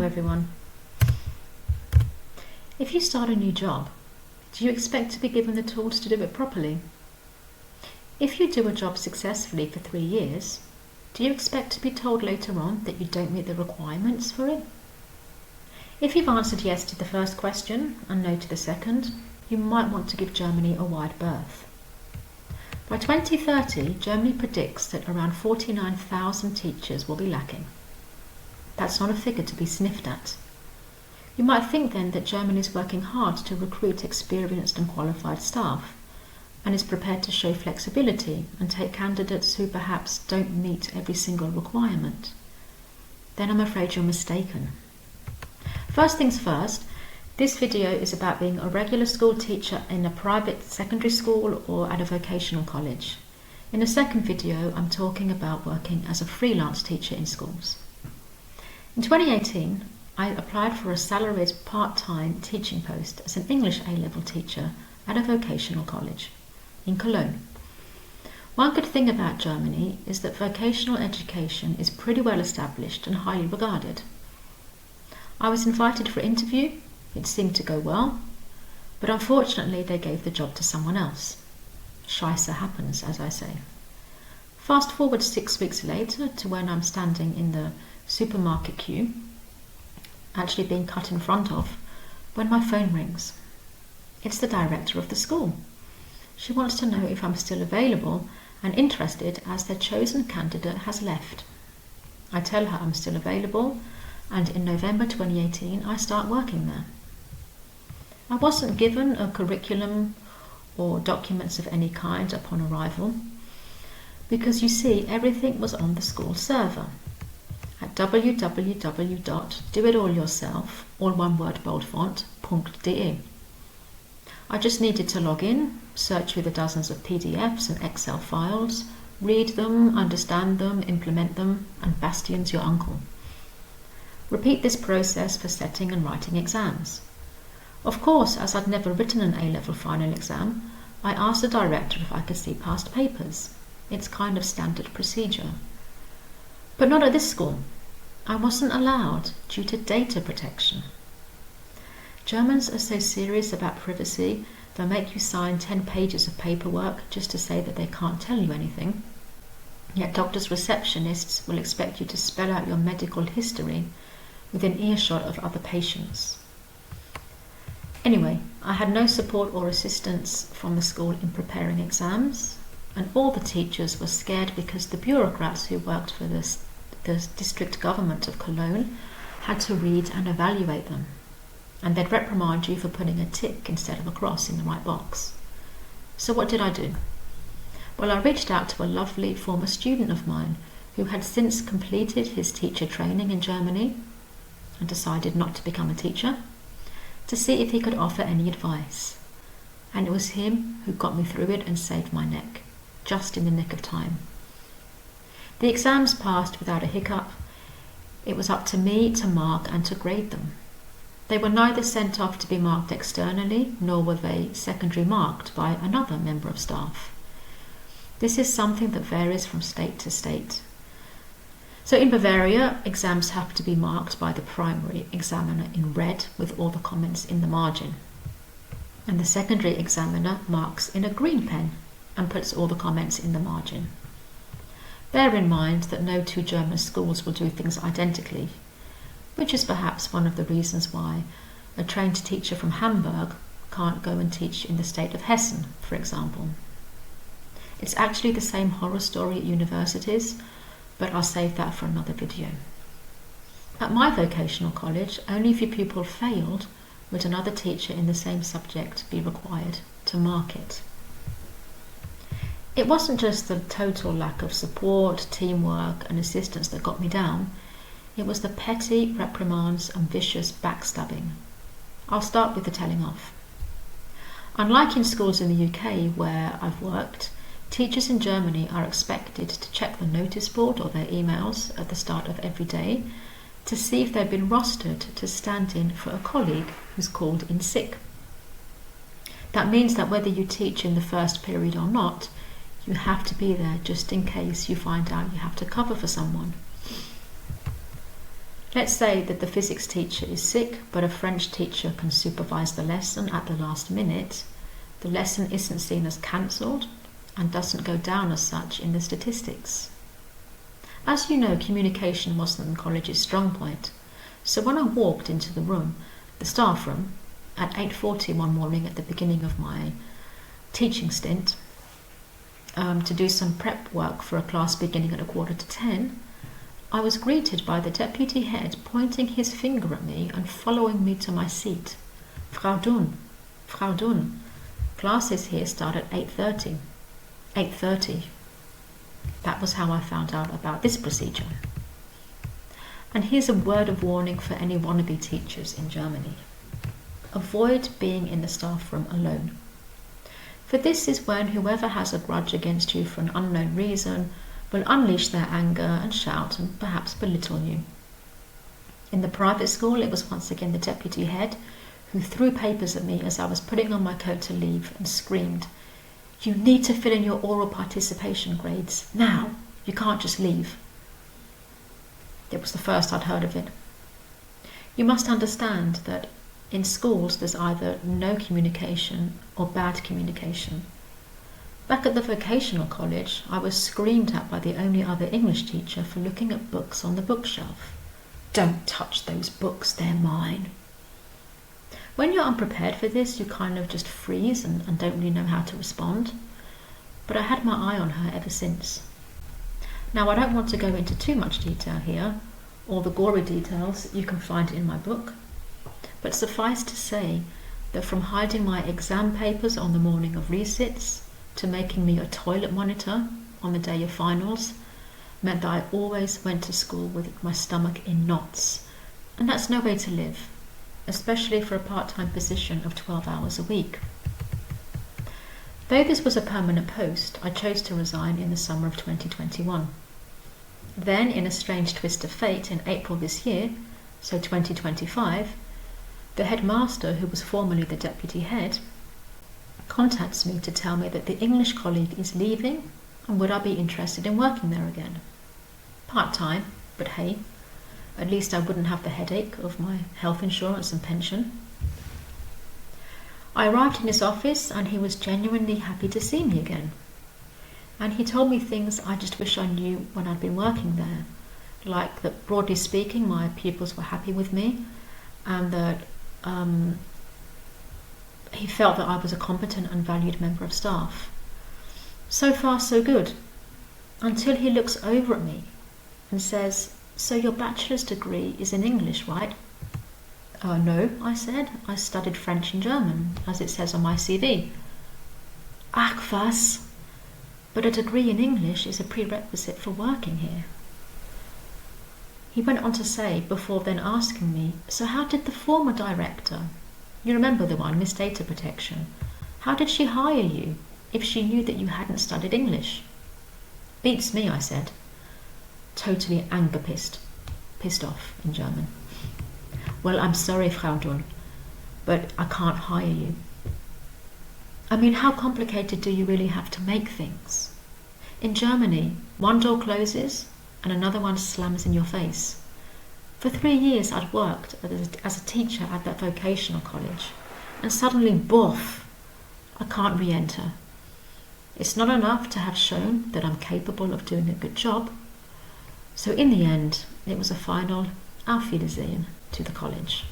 Hello everyone. If you start a new job, do you expect to be given the tools to do it properly? If you do a job successfully for 3 years, do you expect to be told later on that you don't meet the requirements for it? If you've answered yes to the first question and no to the second, you might want to give Germany a wide berth. By 2030, Germany predicts that around 49,000 teachers will be lacking. That's not a figure to be sniffed at. You might think then that Germany is working hard to recruit experienced and qualified staff and is prepared to show flexibility and take candidates who perhaps don't meet every single requirement. Then I'm afraid you're mistaken. First things first, this video is about being a regular school teacher in a private secondary school or at a vocational college. In the second video, I'm talking about working as a freelance teacher in schools. In 2018, I applied for a salaried part-time teaching post as an English A-level teacher at a vocational college in Cologne. One good thing about Germany is that vocational education is pretty well established and highly regarded. I was invited for an interview. It seemed to go well, but unfortunately they gave the job to someone else. Scheisse happens, as I say. Fast forward 6 weeks later to when I'm standing in the supermarket queue, actually being cut in front of, when my phone rings. It's the director of the school. She wants to know if I'm still available and interested as their chosen candidate has left. I tell her I'm still available, and in November 2018 I start working there. I wasn't given a curriculum or documents of any kind upon arrival, because you see everything was on the school server at www.doitallyourself, all one word bold font, .de. I just needed to log in, search through the dozens of PDFs and Excel files, read them, understand them, implement them, and Bastian's your uncle. Repeat this process for setting and writing exams. Of course, as I'd never written an A-level final exam, I asked the director if I could see past papers. It's kind of standard procedure. But not at this school. I wasn't allowed due to data protection. Germans are so serious about privacy, they'll make you sign 10 pages of paperwork just to say that they can't tell you anything. Yet doctors' receptionists will expect you to spell out your medical history within earshot of other patients. Anyway, I had no support or assistance from the school in preparing exams, and all the teachers were scared because the bureaucrats who worked for the district government of Cologne had to read and evaluate them, and they'd reprimand you for putting a tick instead of a cross in the right box. So what did I do? Well, I reached out to a lovely former student of mine who had since completed his teacher training in Germany and decided not to become a teacher, to see if he could offer any advice. And it was him who got me through it and saved my neck, just in the nick of time. The exams passed without a hiccup. It was up to me to mark and to grade them. They were neither sent off to be marked externally, nor were they secondary marked by another member of staff. This is something that varies from state to state. So in Bavaria, exams have to be marked by the primary examiner in red with all the comments in the margin. And the secondary examiner marks in a green pen and puts all the comments in the margin. Bear in mind that no two German schools will do things identically, which is perhaps one of the reasons why a trained teacher from Hamburg can't go and teach in the state of Hessen, for example. It's actually the same horror story at universities, but I'll save that for another video. At my vocational college, only if your pupil failed would another teacher in the same subject be required to mark it. It wasn't just the total lack of support, teamwork and assistance that got me down. It was the petty reprimands and vicious backstabbing. I'll start with the telling off. Unlike in schools in the UK where I've worked, teachers in Germany are expected to check the notice board or their emails at the start of every day to see if they've been rostered to stand in for a colleague who's called in sick. That means that whether you teach in the first period or not, you have to be there just in case you find out you have to cover for someone. Let's say that the physics teacher is sick, but a French teacher can supervise the lesson at the last minute. The lesson isn't seen as cancelled and doesn't go down as such in the statistics. As you know, communication wasn't the college's strong point. So when I walked into the room, the staff room, at 8:40 one morning at the beginning of my teaching stint, to do some prep work for a class beginning at 9:45, I was greeted by the deputy head pointing his finger at me and following me to my seat. Frau Dunn, classes here start at 8:30. 8:30. That was how I found out about this procedure. And here's a word of warning for any wannabe teachers in Germany. Avoid being in the staff room alone. For this is when whoever has a grudge against you for an unknown reason will unleash their anger and shout and perhaps belittle you. In the private school, it was once again the deputy head who threw papers at me as I was putting on my coat to leave and screamed, "You need to fill in your oral participation grades. Now! You can't just leave." It was the first I'd heard of it. You must understand that in schools there's either no communication or bad communication. Back at the vocational college, I was screamed at by the only other English teacher for looking at books on the bookshelf. "Don't touch those books, they're mine." When you're unprepared for this, you kind of just freeze and don't really know how to respond. But I had my eye on her ever since. Now, I don't want to go into too much detail here. All the gory details you can find in my book. But suffice to say that from hiding my exam papers on the morning of resits to making me a toilet monitor on the day of finals meant that I always went to school with my stomach in knots. And that's no way to live, especially for a part-time position of 12 hours a week. Though this was a permanent post, I chose to resign in the summer of 2021. Then, in a strange twist of fate, in April this year, so 2025, the headmaster, who was formerly the deputy head, contacts me to tell me that the English colleague is leaving and would I be interested in working there again. Part-time, but hey, at least I wouldn't have the headache of my health insurance and pension. I arrived in his office and he was genuinely happy to see me again. And he told me things I just wish I knew when I'd been working there, like that broadly speaking my pupils were happy with me and that he felt that I was a competent and valued member of staff. So far so good, until he looks over at me and says, "So your bachelor's degree is in English, right?" No, I said. I studied French and German, as it says on my CV. Ach was? But a degree in English is a prerequisite for working here. He went on to say, before then asking me, "So how did the former director, you remember the one, Miss Data Protection, how did she hire you if she knew that you hadn't studied English?" "Beats me," I said, totally pissed off in German. "Well, I'm sorry, Frau Dunn, but I can't hire you." I mean, how complicated do you really have to make things? In Germany, one door closes and another one slams in your face. For 3 years I'd worked as a teacher at that vocational college, and suddenly, boof, I can't re-enter. It's not enough to have shown that I'm capable of doing a good job. So in the end, it was a final Auf Wiedersehen to the college.